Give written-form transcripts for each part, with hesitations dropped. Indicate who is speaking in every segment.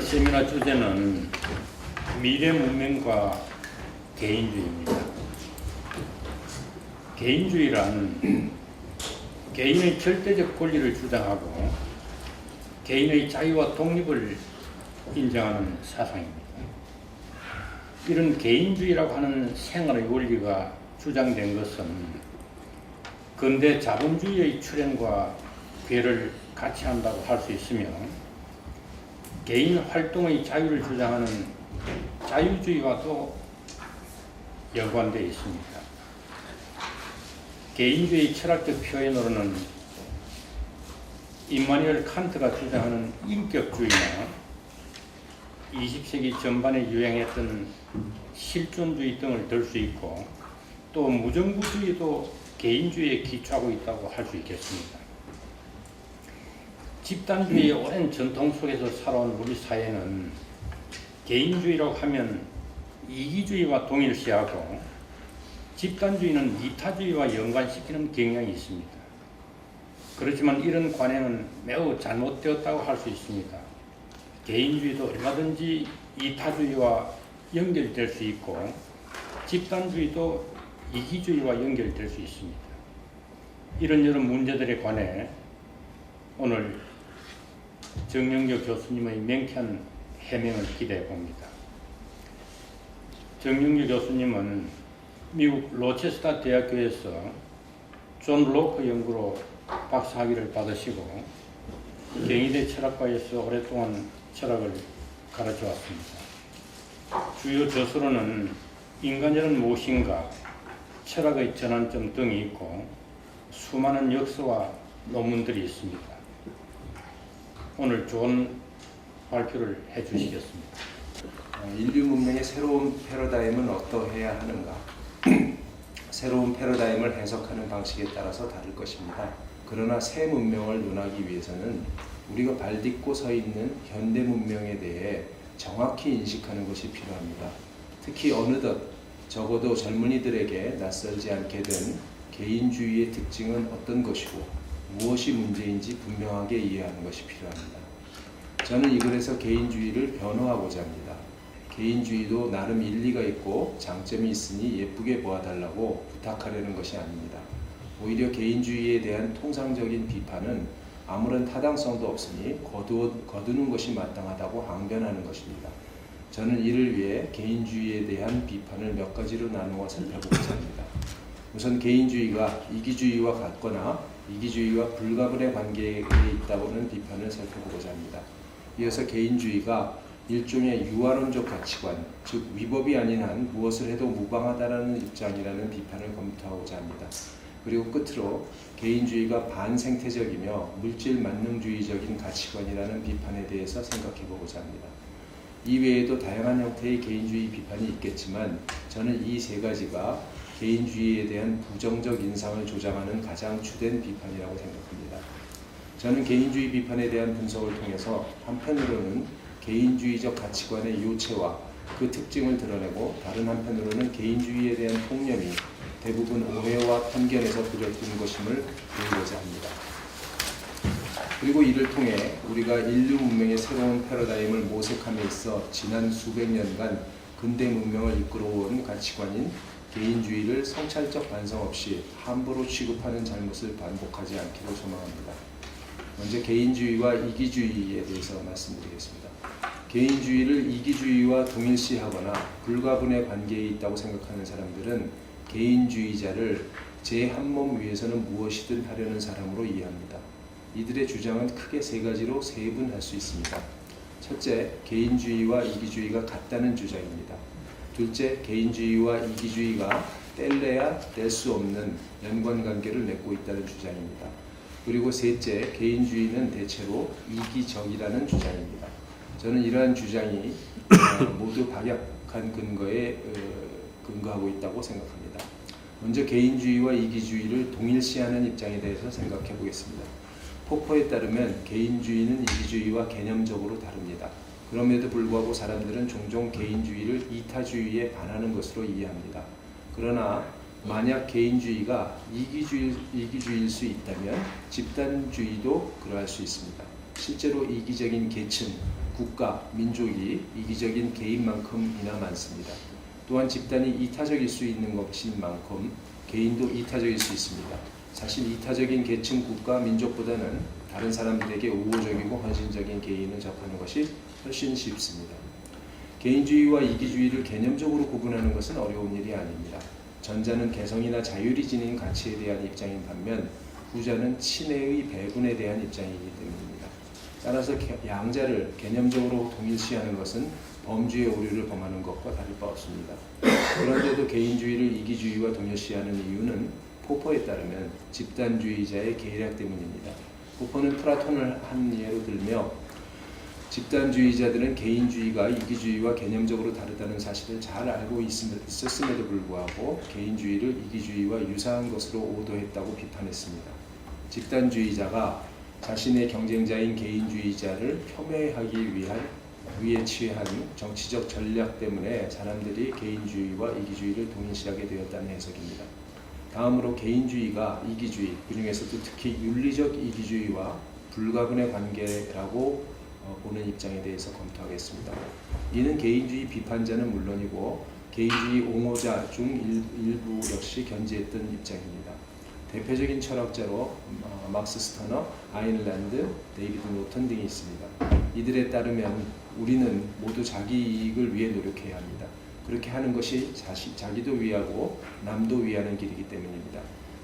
Speaker 1: 오늘 세미나 주제는 미래 문명과 개인주의입니다. 개인주의란 개인의 절대적 권리를 주장하고 개인의 자유와 독립을 인정하는 사상입니다. 이런 개인주의라고 하는 생활의 원리가 주장된 것은 근대 자본주의의 출현과 궤를 같이 한다고 할 수 있으며 개인 활동의 자유를 주장하는 자유주의와도 연관되어 있습니다. 개인주의 철학적 표현으로는 임마누엘 칸트가 주장하는 인격주의나 20세기 전반에 유행했던 실존주의 등을 들 수 있고 또 무정부주의도 개인주의에 기초하고 있다고 할 수 있겠습니다. 집단주의의 오랜 전통 속에서 살아온 우리 사회는 개인주의라고 하면 이기주의와 동일시하고 집단주의는 이타주의와 연관시키는 경향이 있습니다. 그렇지만 이런 관행은 매우 잘못되었다고 할 수 있습니다. 개인주의도 얼마든지 이타주의와 연결될 수 있고 집단주의도 이기주의와 연결될 수 있습니다. 이런 여러 문제들에 관해 오늘 정영교 교수님의 명쾌한 해명을 기대해 봅니다. 정영교 교수님은 미국 로체스터 대학교에서 존 로크 연구로 박사학위를 받으시고 경희대 철학과에서 오랫동안 철학을 가르쳐 왔습니다. 주요 저서로는 인간이란 무엇인가, 철학의 전환점 등이 있고 수많은 역서와 논문들이 있습니다. 오늘 좋은 발표를 해주시겠습니다.
Speaker 2: 인류 문명의 새로운 패러다임은 어떠해야 하는가? 새로운 패러다임을 해석하는 방식에 따라서 다를 것입니다. 그러나 새 문명을 논하기 위해서는 우리가 발딛고 서 있는 현대 문명에 대해 정확히 인식하는 것이 필요합니다. 특히 어느덧 적어도 젊은이들에게 낯설지 않게 된 개인주의의 특징은 어떤 것이고 무엇이 문제인지 분명하게 이해하는 것이 필요합니다. 저는 이 글에서 개인주의를 변호하고자 합니다. 개인주의도 나름 일리가 있고 장점이 있으니 예쁘게 보아달라고 부탁하려는 것이 아닙니다. 오히려 개인주의에 대한 통상적인 비판은 아무런 타당성도 없으니 거두는 것이 마땅하다고 항변하는 것입니다. 저는 이를 위해 개인주의에 대한 비판을 몇 가지로 나누어 살펴보고자 합니다. 우선 개인주의가 이기주의와 같거나 이기주의와 불가분의 관계에 있다고는 비판을 살펴보고자 합니다. 이어서 개인주의가 일종의 유아론적 가치관, 즉 위법이 아닌 한 무엇을 해도 무방하다라는 입장이라는 비판을 검토하고자 합니다. 그리고 끝으로 개인주의가 반생태적이며 물질 만능주의적인 가치관이라는 비판에 대해서 생각해 보고자 합니다. 이외에도 다양한 형태의 개인주의 비판이 있겠지만 저는 이 세 가지가 개인주의에 대한 부정적 인상을 조장하는 가장 주된 비판이라고 생각합니다. 저는 개인주의 비판에 대한 분석을 통해서 한편으로는 개인주의적 가치관의 요체와 그 특징을 드러내고 다른 한편으로는 개인주의에 대한 통념이 대부분 오해와 편견에서 비롯된 것임을 보이고자 합니다. 그리고 이를 통해 우리가 인류 문명의 새로운 패러다임을 모색함에 있어 지난 수백 년간 근대 문명을 이끌어온 가치관인 개인주의를 성찰적 반성 없이 함부로 취급하는 잘못을 반복하지 않기를 소망합니다. 먼저 개인주의와 이기주의에 대해서 말씀드리겠습니다. 개인주의를 이기주의와 동일시하거나 불가분의 관계에 있다고 생각하는 사람들은 개인주의자를 제 한 몸 위에서는 무엇이든 하려는 사람으로 이해합니다. 이들의 주장은 크게 세 가지로 세분할 수 있습니다. 첫째, 개인주의와 이기주의가 같다는 주장입니다. 둘째, 개인주의와 이기주의가 뗄래야 뗄 수 없는 연관관계를 맺고 있다는 주장입니다. 그리고 셋째, 개인주의는 대체로 이기적이라는 주장입니다. 저는 이러한 주장이 모두 박약한 근거에 근거하고 있다고 생각합니다. 먼저 개인주의와 이기주의를 동일시하는 입장에 대해서 생각해 보겠습니다. 포퍼에 따르면 개인주의는 이기주의와 개념적으로 다릅니다. 그럼에도 불구하고 사람들은 종종 개인주의를 이타주의에 반하는 것으로 이해합니다. 그러나 만약 개인주의가 이기주의일 수 있다면 집단주의도 그러할 수 있습니다. 실제로 이기적인 계층, 국가, 민족이 이기적인 개인만큼이나 많습니다. 또한 집단이 이타적일 수 있는 것인 만큼 개인도 이타적일 수 있습니다. 사실 이타적인 계층, 국가, 민족보다는 다른 사람들에게 우호적이고 헌신적인 개인을 접하는 것이 훨씬 쉽습니다. 개인주의와 이기주의를 개념적으로 구분하는 것은 어려운 일이 아닙니다. 전자는 개성이나 자율이 지닌 가치에 대한 입장인 반면 후자는 친애의 배분에 대한 입장이기 때문입니다. 따라서 양자를 개념적으로 동일시하는 것은 범주의 오류를 범하는 것과 다를 바 없습니다. 그런데도 개인주의를 이기주의와 동일시하는 이유는 포퍼에 따르면 집단주의자의 계략 때문입니다. 포퍼는 플라톤을 한 예로 들며 집단주의자들은 개인주의가 이기주의와 개념적으로 다르다는 사실을 잘 알고 있었음에도 불구하고 개인주의를 이기주의와 유사한 것으로 오도했다고 비판했습니다. 집단주의자가 자신의 경쟁자인 개인주의자를 폄훼하기 위해 취한 정치적 전략 때문에 사람들이 개인주의와 이기주의를 동일시하게 되었다는 해석입니다. 다음으로 개인주의가 이기주의, 그중에서도 특히 윤리적 이기주의와 불가분의 관계라고 보는 입장에 대해서 검토하겠습니다. 이는 개인주의 비판자는 물론이고 개인주의 옹호자 중 일부 역시 견지했던 입장입니다. 대표적인 철학자로 막스 스터너, 아인란드, 데이비드 노턴 등이 있습니다. 이들에 따르면 우리는 모두 자기 이익을 위해 노력해야 합니다. 그렇게 하는 것이 자기도 위하고 남도 위하는 길이기 때문입니다.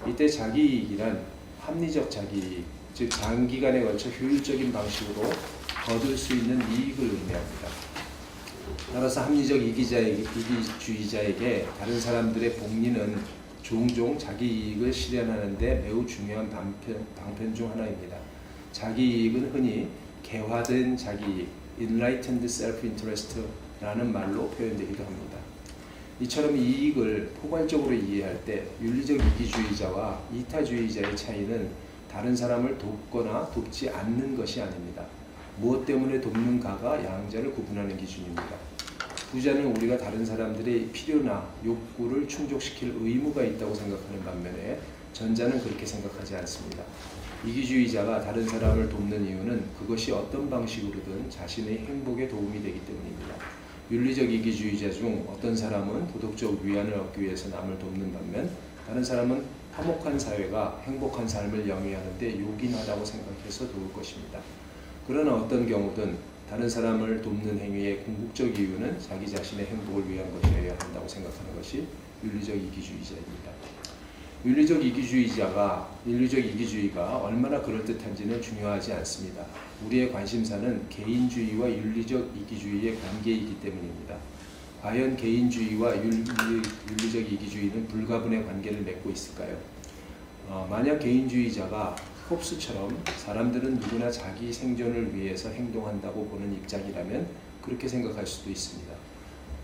Speaker 2: 이때 자기 이익이란 합리적 자기 이익, 즉 장기간에 걸쳐 효율적인 방식으로 거둘 수 있는 이익을 의미합니다. 따라서 합리적 이기주의자에게 다른 사람들의 복리는 종종 자기 이익을 실현하는 데 매우 중요한 방편 중 하나입니다. 자기 이익은 흔히 개화된 자기 이익, enlightened self-interest라는 말로 표현되기도 합니다. 이처럼 이익을 포괄적으로 이해할 때 윤리적 이기주의자와 이타주의자의 차이는 다른 사람을 돕거나 돕지 않는 것이 아닙니다. 무엇 때문에 돕는가가 양자를 구분하는 기준입니다. 후자는 우리가 다른 사람들의 필요나 욕구를 충족시킬 의무가 있다고 생각하는 반면에 전자는 그렇게 생각하지 않습니다. 이기주의자가 다른 사람을 돕는 이유는 그것이 어떤 방식으로든 자신의 행복에 도움이 되기 때문입니다. 윤리적 이기주의자 중 어떤 사람은 도덕적 위안을 얻기 위해서 남을 돕는 반면 다른 사람은 화목한 사회가 행복한 삶을 영위하는 데 요긴하다고 생각해서 도울 것입니다. 그러나 어떤 경우든 다른 사람을 돕는 행위의 궁극적 이유는 자기 자신의 행복을 위한 것이어야 한다고 생각하는 것이 윤리적 이기주의자입니다. 윤리적 이기주의가 얼마나 그럴듯한지는 중요하지 않습니다. 우리의 관심사는 개인주의와 윤리적 이기주의의 관계이기 때문입니다. 과연 개인주의와 윤리적 이기주의는 불가분의 관계를 맺고 있을까요? 만약 개인주의자가 홉스처럼 사람들은 누구나 자기 생존을 위해서 행동한다고 보는 입장이라면 그렇게 생각할 수도 있습니다.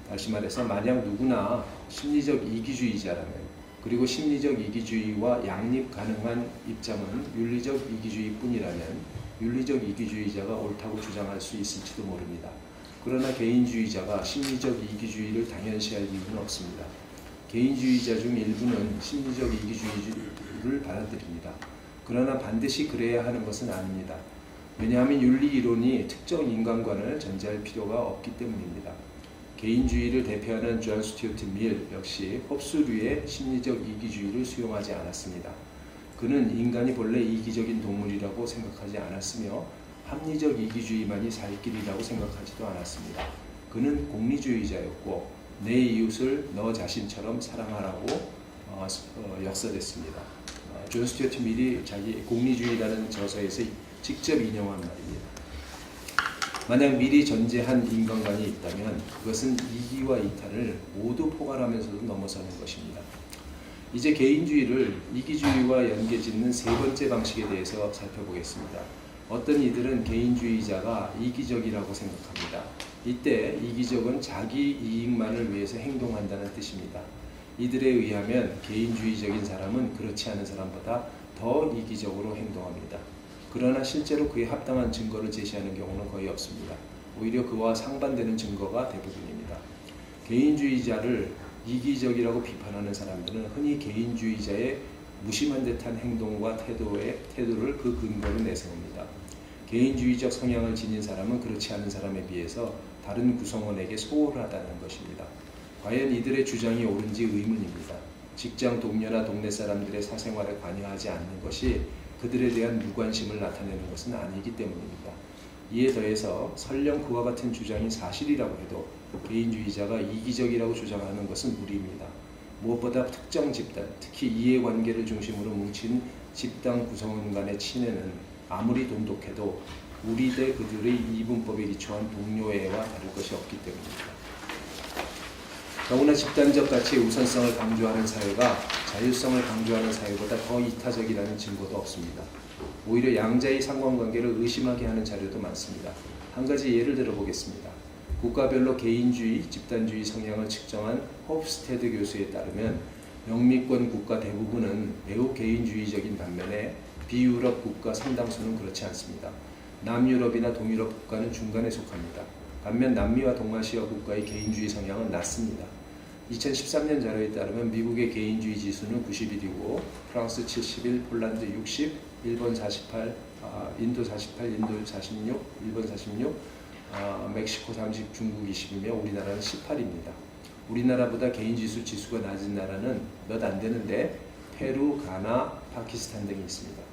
Speaker 2: 다시 말해서 만약 누구나 심리적 이기주의자라면 그리고 심리적 이기주의와 양립 가능한 입장은 윤리적 이기주의뿐이라면 윤리적 이기주의자가 옳다고 주장할 수 있을지도 모릅니다. 그러나 개인주의자가 심리적 이기주의를 당연시할 이유는 없습니다. 개인주의자 중 일부는 심리적 이기주의를 받아들입니다. 그러나 반드시 그래야 하는 것은 아닙니다. 왜냐하면 윤리 이론이 특정 인간관을 전제할 필요가 없기 때문입니다. 개인주의를 대표하는 존 스튜어트 밀 역시 홉스류의 심리적 이기주의를 수용하지 않았습니다. 그는 인간이 본래 이기적인 동물이라고 생각하지 않았으며 합리적 이기주의만이 살 길이라고 생각하지도 않았습니다. 그는 공리주의자였고 내 이웃을 너 자신처럼 사랑하라고 역설했습니다. 존 스튜어트 밀이 자기 공리주의라는 저서에서 직접 인용한 말입니다. 만약 미리 전제한 인간관이 있다면 그것은 이기와 이타를 모두 포괄하면서도 넘어서는 것입니다. 이제 개인주의를 이기주의와 연계짓는 세 번째 방식에 대해서 살펴보겠습니다. 어떤 이들은 개인주의자가 이기적이라고 생각합니다. 이때 이기적은 자기 이익만을 위해서 행동한다는 뜻입니다. 이들에 의하면 개인주의적인 사람은 그렇지 않은 사람보다 더 이기적으로 행동합니다. 그러나 실제로 그에 합당한 증거를 제시하는 경우는 거의 없습니다. 오히려 그와 상반되는 증거가 대부분입니다. 개인주의자를 이기적이라고 비판하는 사람들은 흔히 개인주의자의 무심한 듯한 행동과 태도를 그 근거로 내세웁니다. 개인주의적 성향을 지닌 사람은 그렇지 않은 사람에 비해서 다른 구성원에게 소홀하다는 것입니다. 과연 이들의 주장이 옳은지 의문입니다. 직장 동료나 동네 사람들의 사생활에 관여하지 않는 것이 그들에 대한 무관심을 나타내는 것은 아니기 때문입니다. 이에 더해서 설령 그와 같은 주장이 사실이라고 해도 개인주의자가 이기적이라고 주장하는 것은 무리입니다. 무엇보다 특정 집단, 특히 이해관계를 중심으로 뭉친 집단 구성원 간의 친애는 아무리 돈독해도 우리 대 그들의 이분법에 기초한 동료애와 다를 것이 없기 때문입니다. 더구나 집단적 가치의 우선성을 강조하는 사회가 자율성을 강조하는 사회보다 더 이타적이라는 증거도 없습니다. 오히려 양자의 상관관계를 의심하게 하는 자료도 많습니다. 한 가지 예를 들어보겠습니다. 국가별로 개인주의, 집단주의 성향을 측정한 홉스테드 교수에 따르면 영미권 국가 대부분은 매우 개인주의적인 반면에 비유럽 국가 상당수는 그렇지 않습니다. 남유럽이나 동유럽 국가는 중간에 속합니다. 반면 남미와 동아시아 국가의 개인주의 성향은 낮습니다. 2013년 자료에 따르면 미국의 개인주의 지수는 91이고 프랑스 71, 폴란드 60, 일본 48, 인도 48, 인도 46, 일본 46, 멕시코 30, 중국 20이며 우리나라는 18입니다. 우리나라보다 개인지수 지수가 낮은 나라는 몇 안 되는데 페루, 가나, 파키스탄 등이 있습니다.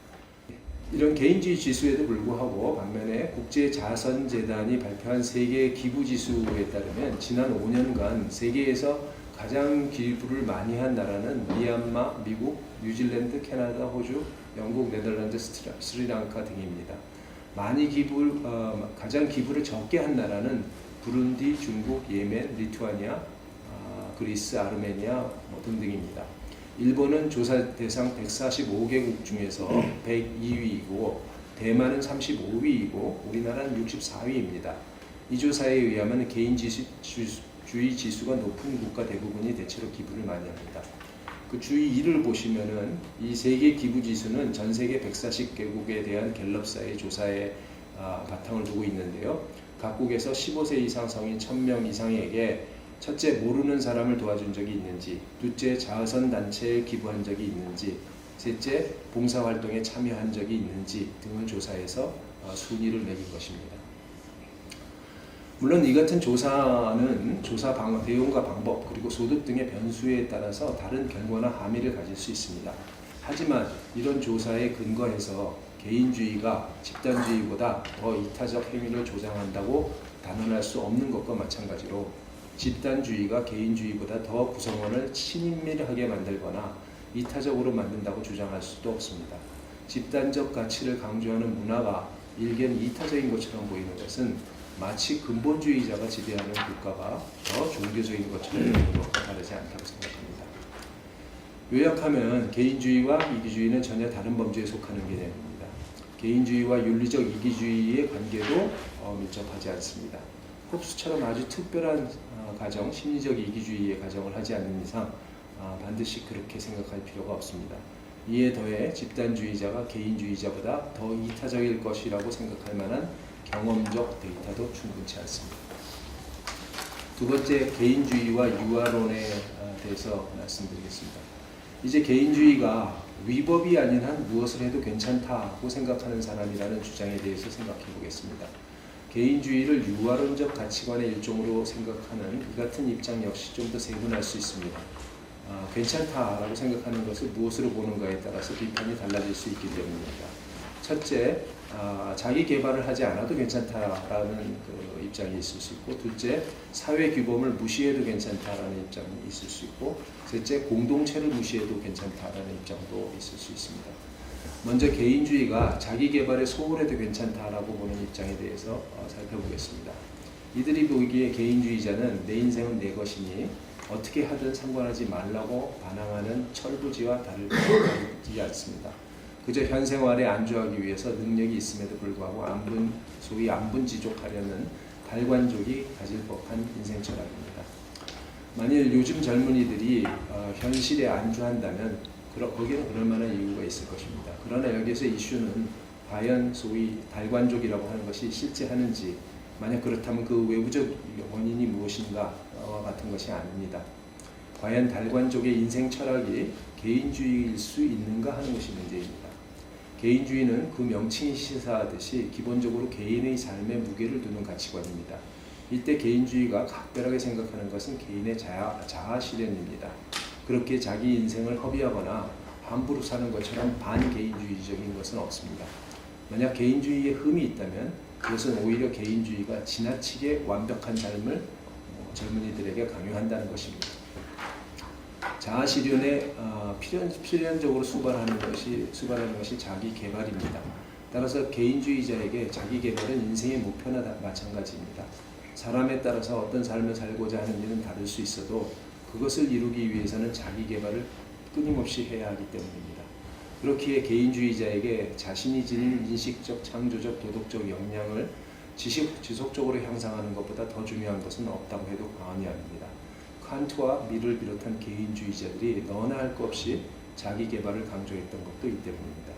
Speaker 2: 이런 개인주의 지수에도 불구하고 반면에 국제자선재단이 발표한 세계 기부지수에 따르면 지난 5년간 세계에서 가장 기부를 많이 한 나라는 미얀마, 미국, 뉴질랜드, 캐나다, 호주, 영국, 네덜란드, 스리랑카 등입니다. 가장 기부를 적게 한 나라는 부룬디, 중국, 예멘, 리투아니아, 그리스, 아르메니아 등등입니다. 일본은 조사 대상 145개국 중에서 102위이고 대만은 35위이고 우리나라는 64위입니다. 이 조사에 의하면 개인주의 지수가 높은 국가 대부분이 대체로 기부를 많이 합니다. 그 주의 2를 보시면은 이 세계 기부 지수는 전 세계 140개국에 대한 갤럽사의 조사에 바탕을 두고 있는데요. 각국에서 15세 이상 성인 1000명 이상에게 첫째, 모르는 사람을 도와준 적이 있는지, 둘째, 자선 단체에 기부한 적이 있는지, 셋째, 봉사활동에 참여한 적이 있는지 등을 조사해서 순위를 매긴 것입니다. 물론 이 같은 조사는 조사 내용과 방법 그리고 소득 등의 변수에 따라서 다른 결과나 함의를 가질 수 있습니다. 하지만 이런 조사에 근거해서 개인주의가 집단주의보다 더 이타적 행위를 조장한다고 단언할 수 없는 것과 마찬가지로 집단주의가 개인주의보다 더 구성원을 친밀하게 만들거나 이타적으로 만든다고 주장할 수도 없습니다. 집단적 가치를 강조하는 문화가 일견 이타적인 것처럼 보이는 것은 마치 근본주의자가 지배하는 국가가 더 종교적인 것처럼 보이는 것과 다르지 않다고 생각합니다. 요약하면 개인주의와 이기주의는 전혀 다른 범주에 속하는 개념입니다. 개인주의와 윤리적 이기주의의 관계도 밀접하지 않습니다. 홉스처럼 아주 특별한 가정, 심리적 이기주의의 가정을 하지 않는 이상 반드시 그렇게 생각할 필요가 없습니다. 이에 더해 집단주의자가 개인주의자보다 더 이타적일 것이라고 생각할 만한 경험적 데이터도 충분치 않습니다. 두 번째, 개인주의와 유아론에 대해서 말씀드리겠습니다. 이제 개인주의가 위법이 아닌 한 무엇을 해도 괜찮다고 생각하는 사람이라는 주장에 대해서 생각해 보겠습니다. 개인주의를 유아론적 가치관의 일종으로 생각하는 이 같은 입장 역시 좀 더 세분할 수 있습니다. 괜찮다라고 생각하는 것을 무엇으로 보는가에 따라서 비판이 달라질 수 있기 때문입니다. 첫째, 자기 개발을 하지 않아도 괜찮다라는 그 입장이 있을 수 있고, 둘째, 사회 규범을 무시해도 괜찮다라는 입장이 있을 수 있고, 셋째, 공동체를 무시해도 괜찮다라는 입장도 있을 수 있습니다. 먼저 개인주의가 자기 개발에 소홀해도 괜찮다라고 보는 입장에 대해서 살펴보겠습니다. 이들이 보기에 개인주의자는 내 인생은 내 것이니 어떻게 하든 상관하지 말라고 반항하는 철부지와 다르지 않습니다. 그저 현 생활에 안주하기 위해서 능력이 있음에도 불구하고 소위 안분지족하려는 달관족이 가질 법한 인생 철학입니다. 만일 요즘 젊은이들이 현실에 안주한다면 거기는 그럴 만한 이유가 있을 것입니다. 그러나 여기서 이슈는 과연 소위 달관족이라고 하는 것이 실제 하는지, 만약 그렇다면 그 외부적 원인이 무엇인가와 같은 것이 아닙니다. 과연 달관족의 인생 철학이 개인주의일 수 있는가 하는 것이 문제입니다. 개인주의는 그 명칭이 시사하듯이 기본적으로 개인의 삶에 무게를 두는 가치관입니다. 이때 개인주의가 각별하게 생각하는 것은 개인의 자아 실현입니다. 그렇게 자기 인생을 허비하거나 함부로 사는 것처럼 반개인주의적인 것은 없습니다. 만약 개인주의에 흠이 있다면 그것은 오히려 개인주의가 지나치게 완벽한 삶을 젊은이들에게 강요한다는 것입니다. 자아 실현에 필연적으로 수반하는 것이 자기 개발입니다. 따라서 개인주의자에게 자기 개발은 인생의 목표나 마찬가지입니다. 사람에 따라서 어떤 삶을 살고자 하는 일은 다를 수 있어도 그것을 이루기 위해서는 자기 개발을 끊임없이 해야 하기 때문입니다. 그렇기에 개인주의자에게 자신이 지닌 인식적, 창조적, 도덕적 역량을 지속적으로 향상하는 것보다 더 중요한 것은 없다고 해도 과언이 아닙니다. 칸트와 밀을 비롯한 개인주의자들이 너나 할 것 없이 자기 개발을 강조했던 것도 이 때문입니다.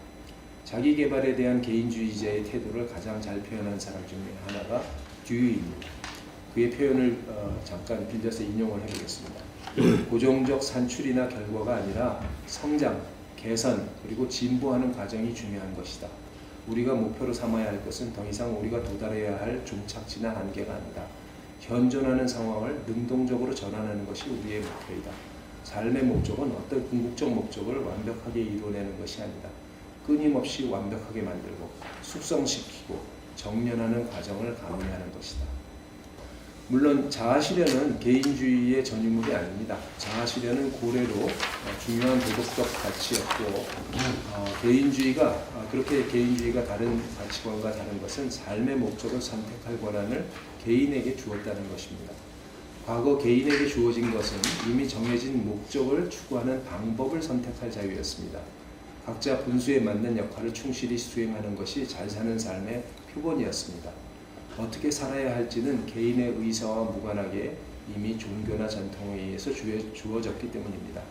Speaker 2: 자기 개발에 대한 개인주의자의 태도를 가장 잘 표현한 사람 중에 하나가 듀이입니다. 그의 표현을 잠깐 빌려서 인용을 해보겠습니다. 고정적 산출이나 결과가 아니라 성장, 개선, 그리고 진보하는 과정이 중요한 것이다. 우리가 목표로 삼아야 할 것은 더 이상 우리가 도달해야 할 종착지나 한계가 아니다. 현존하는 상황을 능동적으로 전환하는 것이 우리의 목표이다. 삶의 목적은 어떤 궁극적 목적을 완벽하게 이루어내는 것이 아니다. 끊임없이 완벽하게 만들고 숙성시키고 정련하는 과정을 가능하는 것이다. 물론 자아실현은 개인주의의 전유물이 아닙니다. 자아실현은 고래로 중요한 도덕적 가치였고 그렇게 개인주의가 다른 가치관과 다른 것은 삶의 목적을 선택할 권한을 개인에게 주었다는 것입니다. 과거 개인에게 주어진 것은 이미 정해진 목적을 추구하는 방법을 선택할 자유였습니다. 각자 분수에 맞는 역할을 충실히 수행하는 것이 잘 사는 삶의 표본이었습니다. 어떻게 살아야 할지는 개인의 의사와 무관하게 이미 종교나 전통에 의해서 주어졌기 때문입니다.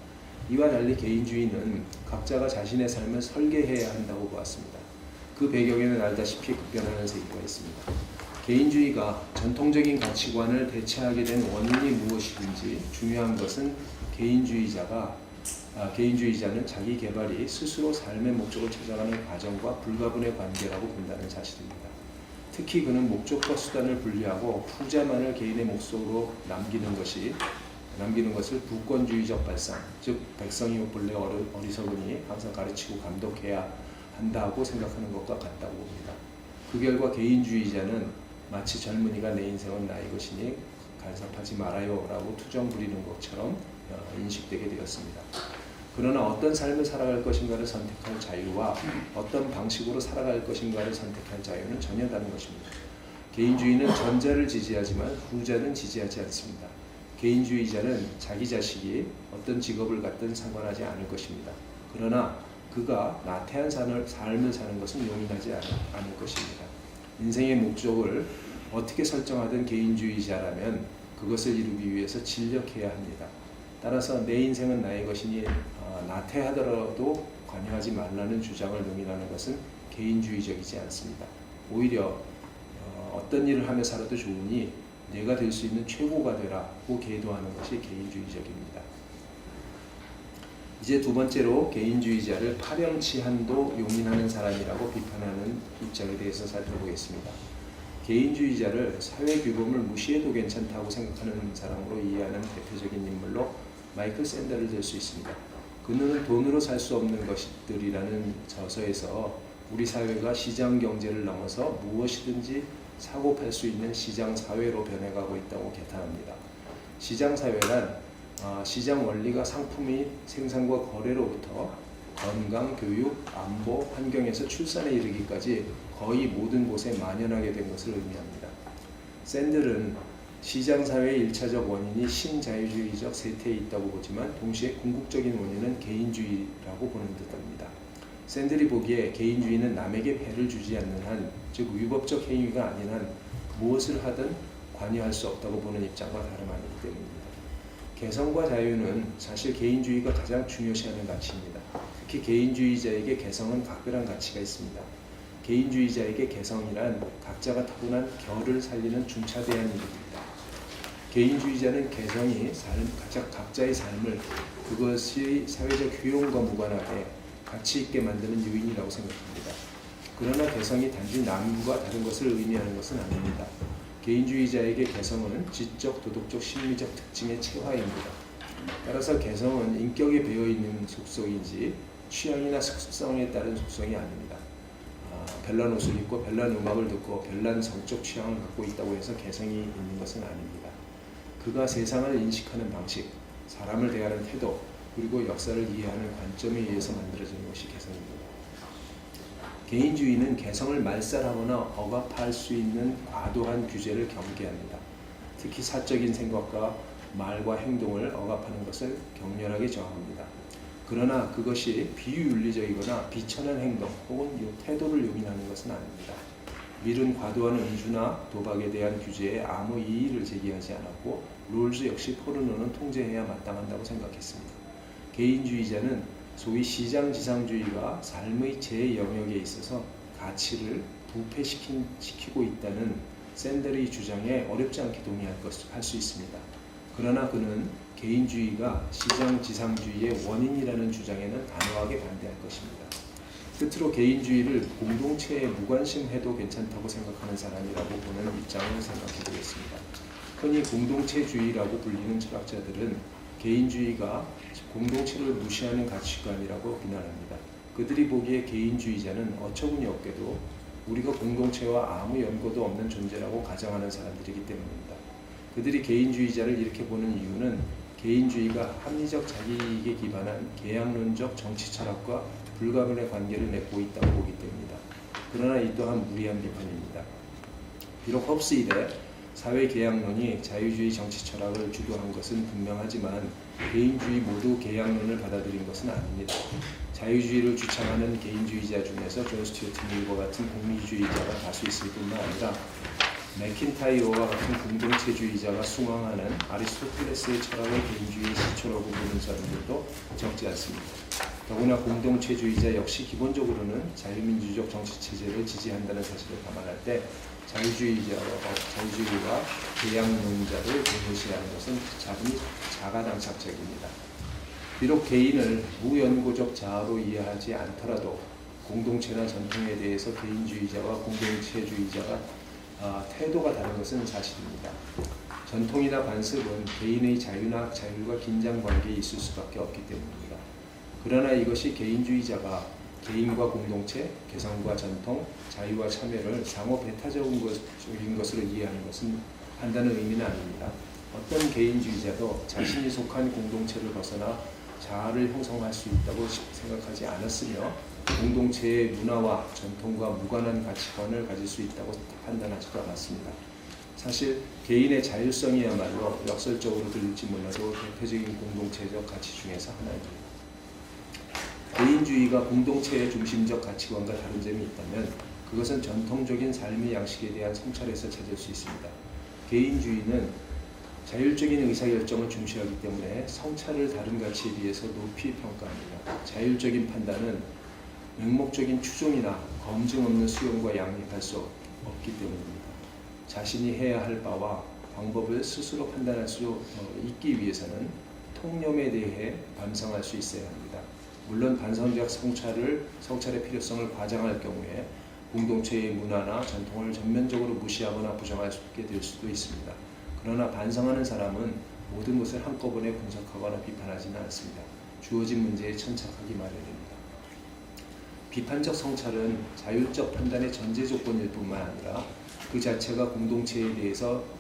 Speaker 2: 이와 달리 개인주의는 각자가 자신의 삶을 설계해야 한다고 보았습니다. 그 배경에는 알다시피 급변하는 세계가 있습니다. 개인주의가 전통적인 가치관을 대체하게 된 원인이 무엇이든지 중요한 것은 개인주의자는 자기 개발이 스스로 삶의 목적을 찾아가는 과정과 불가분의 관계라고 본다는 사실입니다. 특히 그는 목적과 수단을 분리하고 후자만을 개인의 목적으로 남기는 것을 부권주의적 발상, 즉 백성이 본래 어리석으니 항상 가르치고 감독해야 한다고 생각하는 것과 같다고 봅니다. 그 결과 개인주의자는 마치 젊은이가 내 인생은 나의 것이니 간섭하지 말아요 라고 투정 부리는 것처럼 인식되게 되었습니다. 그러나 어떤 삶을 살아갈 것인가를 선택할 자유와 어떤 방식으로 살아갈 것인가를 선택할 자유는 전혀 다른 것입니다. 개인주의는 전자를 지지하지만 후자는 지지하지 않습니다. 개인주의자는 자기 자식이 어떤 직업을 갖든 상관하지 않을 것입니다. 그러나 그가 나태한 삶을 사는 것은 용인하지 않을 것입니다. 인생의 목적을 어떻게 설정하든 개인주의자라면 그것을 이루기 위해서 진력해야 합니다. 따라서 내 인생은 나의 것이니 나태하더라도 관여하지 말라는 주장을 용인하는 것은 개인주의적이지 않습니다. 오히려 어떤 일을 하며 살아도 좋으니 내가 될 수 있는 최고가 되라고 계도하는 것이 개인주의적입니다. 이제 두 번째로 개인주의자를 파렴치한도 용인하는 사람이라고 비판하는 입장에 대해서 살펴보겠습니다. 개인주의자를 사회 규범을 무시해도 괜찮다고 생각하는 사람으로 이해하는 대표적인 인물로 마이클 샌더를 들 수 있습니다. 그는 돈으로 살 수 없는 것들이라는 저서에서 우리 사회가 시장 경제를 넘어서 무엇이든지 사고 팔 수 있는 시장 사회로 변해가고 있다고 개탄합니다. 시장 사회란 시장 원리가 상품의 생산과 거래로부터 건강, 교육, 안보, 환경에서 출산에 이르기까지 거의 모든 곳에 만연하게 된 것을 의미합니다. 샌들은 시장사회의 1차적 원인이 신자유주의적 세태에 있다고 보지만 동시에 궁극적인 원인은 개인주의라고 보는 듯합니다. 샌들이 보기에 개인주의는 남에게 배를 주지 않는 한, 즉 위법적 행위가 아닌 한 무엇을 하든 관여할 수 없다고 보는 입장과 다름 아니기 때문입니다. 개성과 자유는 사실 개인주의가 가장 중요시하는 가치입니다. 특히 개인주의자에게 개성은 각별한 가치가 있습니다. 개인주의자에게 개성이란 각자가 타고난 결을 살리는 중차대한 일입니다. 개인주의자는 개성이 각자의 삶을 그것이 사회적 효용과 무관하게 가치 있게 만드는 요인이라고 생각합니다. 그러나 개성이 단지 남과 다른 것을 의미하는 것은 아닙니다. 개인주의자에게 개성은 지적, 도덕적, 심리적 특징의 체화입니다. 따라서 개성은 인격에 배어있는 속성이지 취향이나 속성에 따른 속성이 아닙니다. 별난 옷을 입고 별난 음악을 듣고 별난 성적 취향을 갖고 있다고 해서 개성이 있는 것은 아닙니다. 그가 세상을 인식하는 방식, 사람을 대하는 태도, 그리고 역사를 이해하는 관점에 의해서 만들어지는 것이 개성입니다. 개인주의는 개성을 말살하거나 억압할 수 있는 과도한 규제를 경계합니다. 특히 사적인 생각과 말과 행동을 억압하는 것을 격렬하게 저항합니다. 그러나 그것이 비윤리적이거나 비천한 행동 혹은 태도를 용인하는 것은 아닙니다. 밀은 과도한 음주나 도박에 대한 규제에 아무 이의를 제기하지 않았고 롤즈 역시 포르노는 통제해야 마땅한다고 생각했습니다. 개인주의자는 소위 시장지상주의가 삶의 제 영역에 있어서 가치를 부패시키고 있다는 샌델의 주장에 어렵지 않게 동의할 수 있습니다. 그러나 그는 개인주의가 시장지상주의의 원인이라는 주장에는 단호하게 반대할 것입니다. 끝으로 개인주의를 공동체에 무관심해도 괜찮다고 생각하는 사람이라고 보는 입장을 생각해 보겠습니다. 흔히 공동체주의라고 불리는 철학자들은 개인주의가 공동체를 무시하는 가치관이라고 비난합니다. 그들이 보기에 개인주의자는 어처구니 없게도 우리가 공동체와 아무 연고도 없는 존재라고 가정하는 사람들이기 때문입니다. 그들이 개인주의자를 이렇게 보는 이유는 개인주의가 합리적 자기이익에 기반한 계약론적 정치 철학과 불가분의 관계를 맺고 있다고 보기 때문입니다. 그러나 이 또한 무리한 비판입니다. 비록 홉스 이래 사회계약론이 자유주의 정치 철학을 주도한 것은 분명하지만 개인주의 모두 계약론을 받아들인 것은 아닙니다. 자유주의를 주창하는 개인주의자 중에서 존 스튜어트 밀과 같은 공리주의자가 다수 있을 뿐만 아니라 맥킨타이어와 같은 공동체주의자가 숭앙하는 아리스토텔레스의 철학을 개인주의의 시초라고 보는 사람들도 적지 않습니다. 더구나 공동체주의자 역시 기본적으로는 자유민주적 정치체제를 지지한다는 사실을 감안할 때 자유주의와 계약론자를 동일시하는 것은 자분히 자가당착적입니다. 비록 개인을 무연고적 자아로 이해하지 않더라도 공동체나 전통에 대해서 개인주의자와 공동체주의자가 태도가 다른 것은 사실입니다. 전통이나 관습은 개인의 자유나 자율과 긴장 관계에 있을 수밖에 없기 때문입니다. 그러나 이것이 개인주의자가 개인과 공동체, 개성과 전통, 자유와 참여를 상호 배타적인 것으로 한다는 의미는 아닙니다. 어떤 개인주의자도 자신이 속한 공동체를 벗어나 자아를 형성할 수 있다고 생각하지 않았으며 공동체의 문화와 전통과 무관한 가치관을 가질 수 있다고 판단하지도 않았습니다. 사실 개인의 자율성이야말로 역설적으로 들릴지 몰라도 대표적인 공동체적 가치 중에서 하나입니다. 개인주의가 공동체의 중심적 가치관과 다른 점이 있다면 그것은 전통적인 삶의 양식에 대한 성찰에서 찾을 수 있습니다. 개인주의는 자율적인 의사결정을 중시하기 때문에 성찰을 다른 가치에 비해서 높이 평가합니다. 자율적인 판단은 맹목적인 추종이나 검증 없는 수용과 양립할 수 없기 때문입니다. 자신이 해야 할 바와 방법을 스스로 판단할 수 있기 위해서는 통념에 대해 반성할 수 있어야 합니다. 물론 반성적 성찰의 필요성을 과장할 경우에 공동체의 문화나 전통을 전면적으로 무시하거나 부정하게 될 수도 있습니다. 그러나 반성하는 사람은 모든 것을 한꺼번에 분석하거나 비판하지는 않습니다. 주어진 문제에 천착하기 마련입니다. 비판적 성찰은 자율적 판단의 전제 조건일 뿐만 아니라 그 자체가 공동체에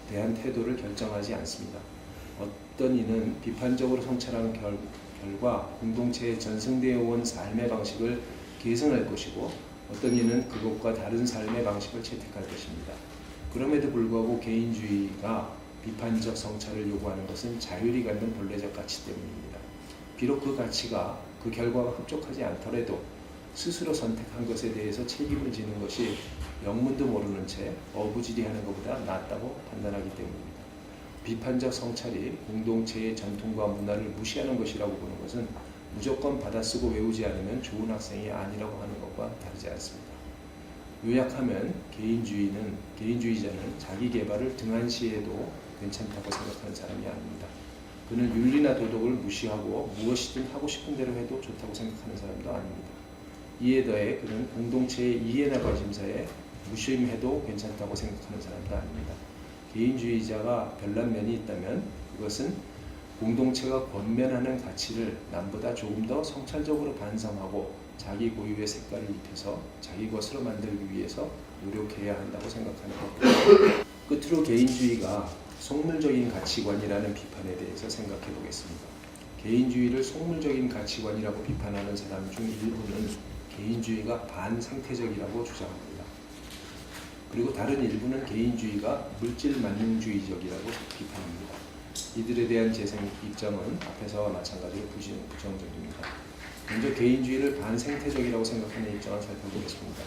Speaker 2: 대한 태도를 결정하지 않습니다. 어떤 이는 비판적으로 성찰한 결과 공동체에 전승되어 온 삶의 방식을 개선할 것이고 어떤 이는 그것과 다른 삶의 방식을 채택할 것입니다. 그럼에도 불구하고 개인주의가 비판적 성찰을 요구하는 것은 자율이 갖는 본래적 가치 때문입니다. 비록 그 가치가 그 결과가 흡족하지 않더라도 스스로 선택한 것에 대해서 책임을 지는 것이 영문도 모르는 채 어부지리하는 것보다 낫다고 판단하기 때문입니다. 비판적 성찰이 공동체의 전통과 문화를 무시하는 것이라고 보는 것은 무조건 받아쓰고 외우지 않으면 좋은 학생이 아니라고 하는 것과 다르지 않습니다. 요약하면 개인주의자는 자기 개발을 등한시해도 괜찮다고 생각하는 사람이 아닙니다. 그는 윤리나 도덕을 무시하고 무엇이든 하고 싶은 대로 해도 좋다고 생각하는 사람도 아닙니다. 이에 더해 그는 공동체의 이해나 관심사에 무심해도 괜찮다고 생각하는 사람도 아닙니다. 개인주의자가 별난 면이 있다면 그것은 공동체가 권면하는 가치를 남보다 조금 더 성찰적으로 반성하고 자기 고유의 색깔을 입혀서 자기 것으로 만들기 위해서 노력해야 한다고 생각하는 것입니다. 끝으로 개인주의가 속물적인 가치관이라는 비판에 대해서 생각해 보겠습니다. 개인주의를 속물적인 가치관이라고 비판하는 사람 중 일부는 개인주의가 반생태적이라고 주장합니다. 그리고 다른 일부는 개인주의가 물질 만능주의적이라고 비판합니다. 이들에 대한 제 입장은 앞에서와 마찬가지로 부정적입니다. 먼저 개인주의를 반생태적이라고 생각하는 입장을 살펴보겠습니다.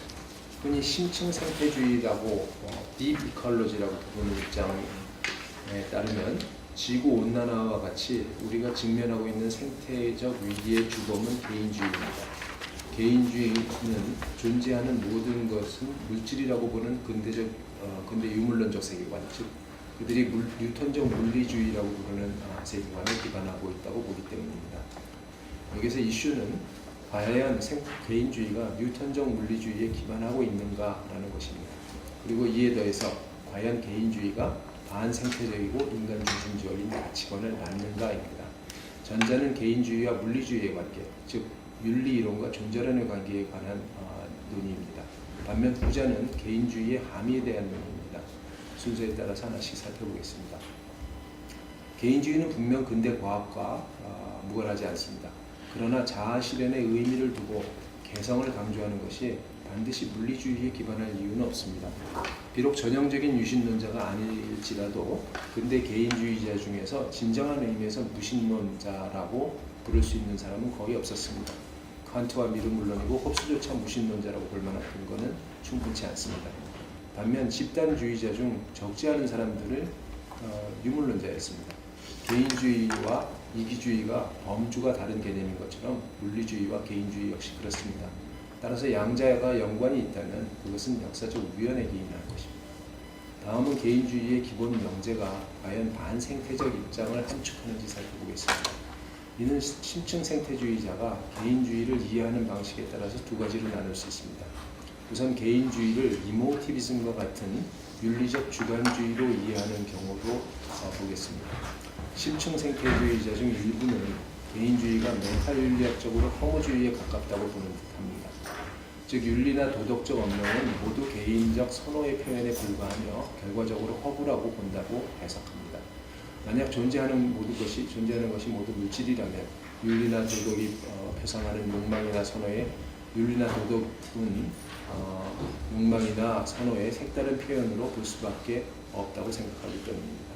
Speaker 2: 흔히 심층 생태주의라고 딥 이컬로지라고 부르는 입장에 따르면 지구 온난화와 같이 우리가 직면하고 있는 생태적 위기의 주범은 개인주의입니다. 개인주의는 존재하는 모든 것은 물질이라고 보는 근대 유물론적 세계관, 즉 그들이 뉴턴적 물리주의라고 부르는 세계관을 기반하고 있다고 보기 때문입니다. 여기서 이슈는 과연 개인주의가 뉴턴적 물리주의에 기반하고 있는가라는 것입니다. 그리고 이에 더해서 과연 개인주의가 반생태적이고 인간 중심적인 가치관을 낳는가입니다. 전자는 개인주의와 물리주의의 관계, 즉 윤리 이론과 존재론의 관계에 관한 논의입니다. 반면 후자는 개인주의의 함의에 대한 논의입니다. 순서에 따라서 하나씩 살펴보겠습니다. 개인주의는 분명 근대 과학과 무관하지 않습니다. 그러나 자아 실현의 의미를 두고 개성을 강조하는 것이 반드시 물리주의에 기반할 이유는 없습니다. 비록 전형적인 유신론자가 아닐지라도 근대 개인주의자 중에서 진정한 의미에서 무신론자라고 부를 수 있는 사람은 거의 없었습니다. 칸트와 밀은 물론이고 홉스조차 무신론자라고 볼 만한 근거는 충분치 않습니다. 반면 집단주의자 중 적지 않은 사람들을 유물론자였습니다. 개인주의와 이기주의가 범주가 다른 개념인 것처럼 물리주의와 개인주의 역시 그렇습니다. 따라서 양자가 연관이 있다면 그것은 역사적 우연에 기인할 것입니다. 다음은 개인주의의 기본 명제가 과연 반생태적 입장을 함축하는지 살펴보겠습니다. 이는 심층 생태주의자가 개인주의를 이해하는 방식에 따라서 두 가지로 나눌 수 있습니다. 우선 개인주의를 이모티비즘과 같은 윤리적 주관주의로 이해하는 경우로 보겠습니다. 심층 생태주의자 중 일부는 개인주의가 멘탈윤리학적으로 허무주의에 가깝다고 보는 듯합니다. 즉 윤리나 도덕적 언명은 모두 개인적 선호의 표현에 불과하며 결과적으로 허구라고 본다고 해석합니다. 만약 존재하는 것이 모두 물질이라면 윤리나 도덕이 표상하는 욕망이나 선호에 윤리나 도덕은 욕망이나 선호의 색다른 표현으로 볼 수밖에 없다고 생각하기 때문입니다.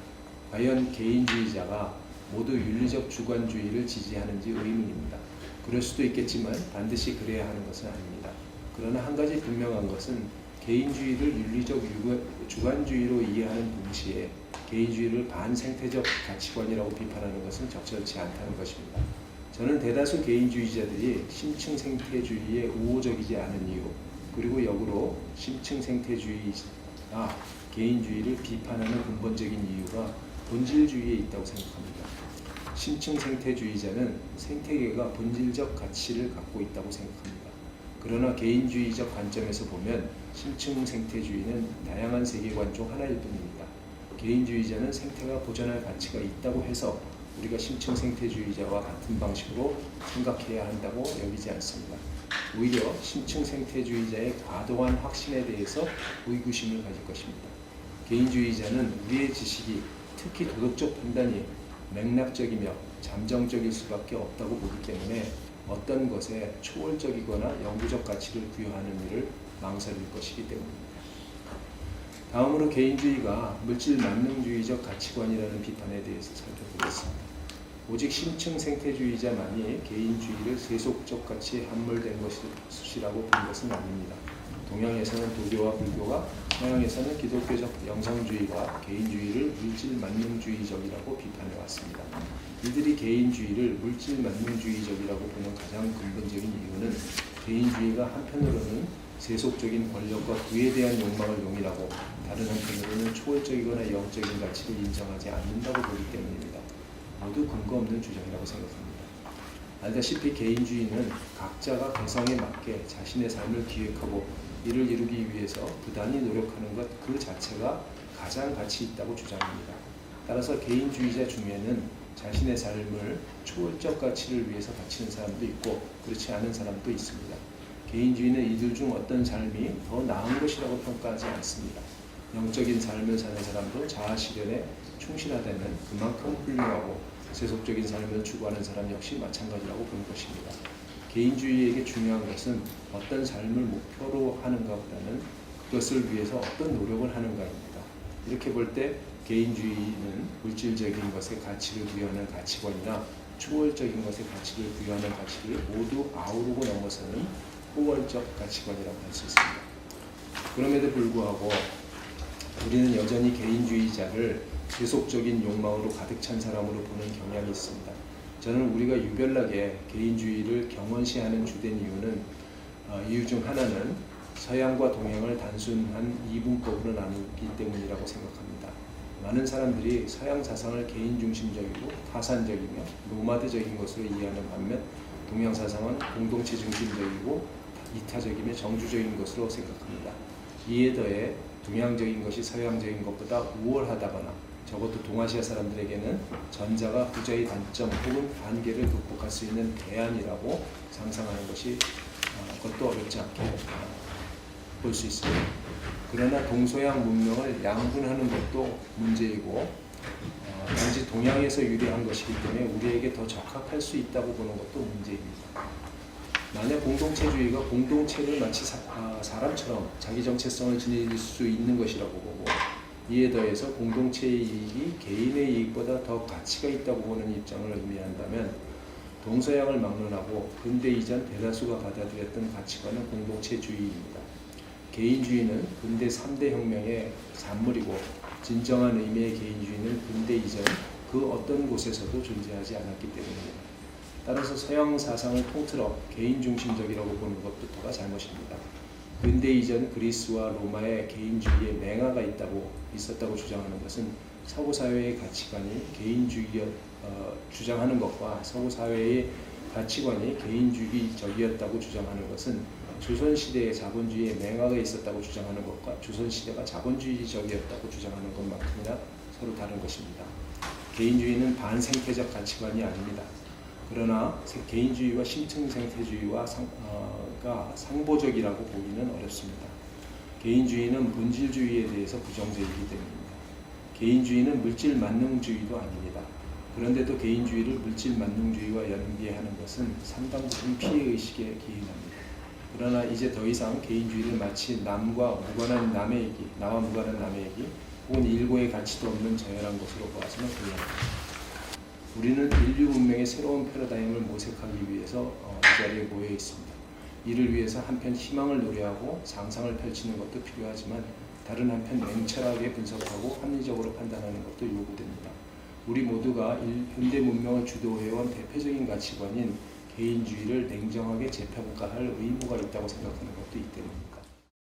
Speaker 2: 과연 개인주의자가 모두 윤리적 주관주의를 지지하는지 의문입니다. 그럴 수도 있겠지만 반드시 그래야 하는 것은 아닙니다. 그러나 한 가지 분명한 것은 개인주의를 윤리적 주관주의로 이해하는 동시에 개인주의를 반생태적 가치관이라고 비판하는 것은 적절치 않다는 것입니다. 저는 대다수 개인주의자들이 심층 생태주의에 우호적이지 않은 이유, 그리고 역으로 심층 생태주의가 개인주의를 비판하는 근본적인 이유가 본질주의에 있다고 생각합니다. 심층 생태주의자는 생태계가 본질적 가치를 갖고 있다고 생각합니다. 그러나 개인주의적 관점에서 보면 심층 생태주의는 다양한 세계관 중 하나일 뿐입니다. 개인주의자는 생태가 보존할 가치가 있다고 해서 우리가 심층 생태주의자와 같은 방식으로 생각해야 한다고 여기지 않습니다. 오히려 심층 생태주의자의 과도한 확신에 대해서 의구심을 가질 것입니다. 개인주의자는 우리의 지식이 특히 도덕적 판단이 맥락적이며 잠정적일 수밖에 없다고 보기 때문에 어떤 것에 초월적이거나 영구적 가치를 부여하는 일을 망설일 것이기 때문입니다. 다음으로 개인주의가 물질 만능주의적 가치관이라는 비판에 대해서 살펴보겠습니다. 오직 심층 생태주의자만이 개인주의를 세속적 가치에 함몰된 것이라고 본 것은 아닙니다. 동양에서는 도교와 불교가, 서양에서는 기독교적 영성주의가 개인주의를 물질 만능주의적이라고 비판해 왔습니다. 이들이 개인주의를 물질 만능주의적이라고 보는 가장 근본적인 이유는 개인주의가 한편으로는 세속적인 권력과 부에 대한 욕망을 용인하고 다른 한편으로는 초월적이거나 영적인 가치를 인정하지 않는다고 보기 때문입니다. 모두 근거 없는 주장이라고 생각합니다. 알다시피 개인주의는 각자가 개성에 맞게 자신의 삶을 기획하고 이를 이루기 위해서 부단히 노력하는 것 그 자체가 가장 가치 있다고 주장합니다. 따라서 개인주의자 중에는 자신의 삶을 초월적 가치를 위해서 바치는 사람도 있고 그렇지 않은 사람도 있습니다. 개인주의는 이들 중 어떤 삶이 더 나은 것이라고 평가하지 않습니다. 영적인 삶을 사는 사람도 자아 실현에 충실하다면 그만큼 훌륭하고 세속적인 삶을 추구하는 사람 역시 마찬가지라고 보는 것입니다. 개인주의에게 중요한 것은 어떤 삶을 목표로 하는가보다는 그것을 위해서 어떤 노력을 하는가입니다. 이렇게 볼 때 개인주의는 물질적인 것에 가치를 부여하는 가치관이나 초월적인 것에 가치를 부여하는 가치를 모두 아우르고 넘어서는 포괄적 가치관이라고 할 수 있습니다. 그럼에도 불구하고 우리는 여전히 개인주의자를 세속적인 욕망으로 가득 찬 사람으로 보는 경향이 있습니다. 저는 우리가 유별나게 개인주의를 경원시하는 주된 이유 중 하나는 서양과 동양을 단순한 이분법으로 나누기 때문이라고 생각합니다. 많은 사람들이 서양 사상을 개인중심적이고 타산적이며 노마드적인 것으로 이해하는 반면 동양 사상은 공동체 중심적이고 이타적이며 정주적인 것으로 생각합니다. 이에 더해 동양적인 것이 서양적인 것보다 우월하다거나 적어도 동아시아 사람들에게는 전자가 후자의 단점 혹은 한계를 극복할 수 있는 대안이라고 상상하는 것이 그것도 어렵지 않게 볼 수 있습니다. 그러나 동서양 문명을 양분하는 것도 문제이고 단지 동양에서 유래한 것이기 때문에 우리에게 더 적합할 수 있다고 보는 것도 문제입니다. 만약 공동체주의가 공동체를 마치 사람처럼 자기 정체성을 지닐 수 있는 것이라고 보고 이에 더해서 공동체의 이익이 개인의 이익보다 더 가치가 있다고 보는 입장을 의미한다면 동서양을 막론하고 근대 이전 대다수가 받아들였던 가치관은 공동체주의입니다. 개인주의는 근대 3대 혁명의 산물이고 진정한 의미의 개인주의는 근대 이전 그 어떤 곳에서도 존재하지 않았기 때문입니다. 따라서 서양 사상을 통틀어 개인중심적이라고 보는 것부터가 잘못입니다. 근대 이전 그리스와 로마의 개인주의에 맹아가 있었다고 주장하는 것은 서구 사회의 가치관이 주장하는 것과 서구 사회의 가치관이 개인주의적이었다고 주장하는 것은 조선시대의 자본주의에 맹아가 있었다고 주장하는 것과 조선시대가 자본주의적이었다고 주장하는 것만큼이나 서로 다른 것입니다. 개인주의는 반생태적 가치관이 아닙니다. 그러나 개인주의와 심층생태주의가 상보적이라고 보기는 어렵습니다. 개인주의는 본질주의에 대해서 부정적이기 때문입니다. 개인주의는 물질 만능주의도 아닙니다. 그런데도 개인주의를 물질 만능주의와 연계하는 것은 상당 부분 피해의식에 기인합니다. 그러나 이제 더 이상 개인주의를 마치 나와 무관한 남의 얘기 혹은 일고의 가치도 없는 저열한 것으로 보아서는 곤란합니다. 우리는 인류 문명의 새로운 패러다임을 모색하기 위해서 이 자리에 모여 있습니다. 이를 위해서 한편 희망을 노래하고 상상을 펼치는 것도 필요하지만 다른 한편 냉철하게 분석하고 합리적으로 판단하는 것도 요구됩니다. 우리 모두가 현대 문명을 주도해온 대표적인 가치관인 개인주의를 냉정하게 재평가할 의무가 있다고 생각하는 것도 이 때문입니다.